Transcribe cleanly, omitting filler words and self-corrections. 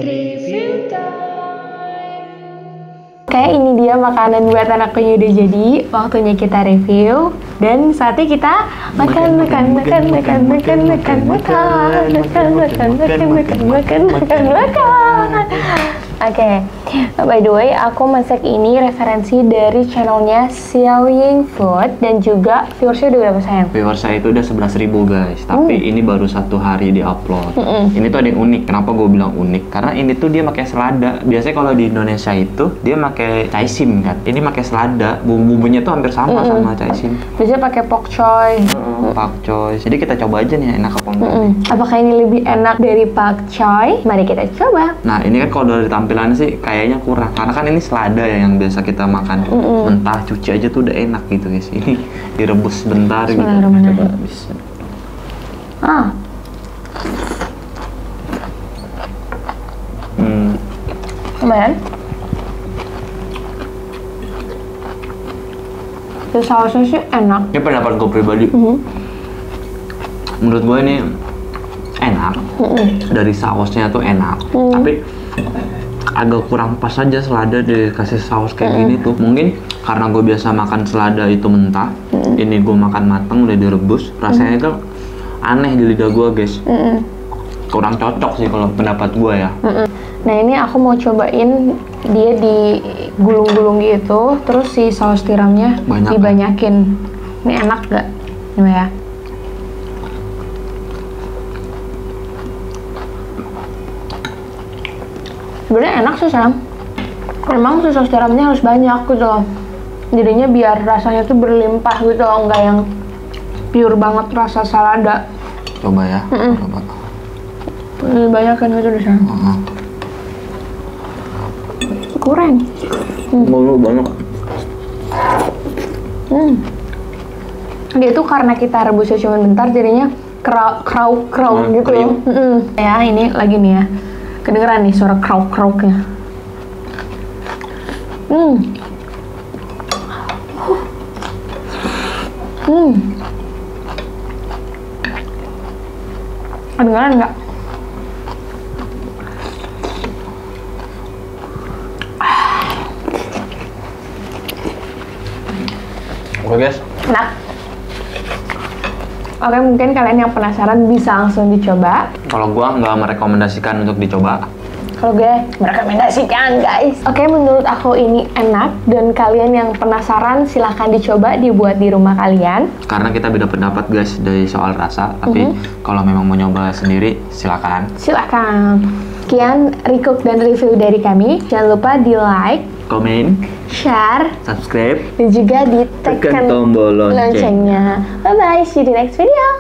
Review time. Oke, ini dia makanan buat anakku yang udah jadi. Waktunya kita review. Dan saatnya kita makan. Oke, by the way, aku masak ini referensi dari channelnya Selling Food dan juga viewersnya udah berapa sayang? Viewers saya itu udah 11.000 guys, tapi ini baru 1 hari di-upload. Ini tuh ada yang unik. Kenapa gue bilang unik? Karena ini tuh dia pakai selada. Biasanya kalau di Indonesia itu dia pakai caisim kan. Ini pakai selada. Bumbu-bumbunya tuh hampir sama sama caisim. Biasanya pakai pak choy. Pak choy. Jadi kita coba aja nih enak apa enggak. Apakah ini lebih enak dari pak choy? Mari kita coba. Nah ini kan kalau dari tampilannya sih kayaknya kurang. Karena kan ini selada ya yang biasa kita makan mentah, cuci aja tuh udah enak gitu guys. Ini direbus bentar gitu. Coba bisa. Lumayan. Terus sausnya sih enak. Ini pendapat gue pribadi. Menurut gue ini enak. Dari sausnya tuh enak. Tapi agak kurang pas aja selada dikasih saus kayak gini tuh. Mungkin karena gue biasa makan selada itu mentah. Ini gue makan mateng udah direbus. Rasanya itu aneh di lidah gue guys. Kurang cocok sih kalau pendapat gue ya. Nah ini aku mau cobain dia digulung-gulung gitu, terus si saus tiramnya Banyak, dibanyakin. Ini enak gak? Coba ya. Sebenarnya enak sih Sam. Memang si saus tiramnya harus banyak gitu loh. Jadinya biar rasanya tuh berlimpah gitu loh, nggak yang pure banget rasa salada. Coba ya. Coba. Banyak kan gitu di sana. Kurang. Mau banget. Dia tuh karena kita rebusnya cuma bentar jadinya krauk gitu loh. Ya ini lagi nih ya. Kedengeran nih suara krauk-krauknya. Kedengeran nggak? Oke guys. Enak. Oke, mungkin kalian yang penasaran bisa langsung dicoba. Kalau gua nggak merekomendasikan untuk dicoba. Kalau gue merekomendasikan guys. Oke, menurut aku ini enak dan kalian yang penasaran silahkan dicoba dibuat di rumah kalian. Karena kita beda pendapat guys dari soal rasa. Tapi kalau memang mau nyoba sendiri silakan. Silahkan. Sekian recook dan review dari kami. Jangan lupa di like, Komen, share, subscribe, dan juga ditekan tekan tombol lonceng. loncengnya. Bye bye, see you di next video.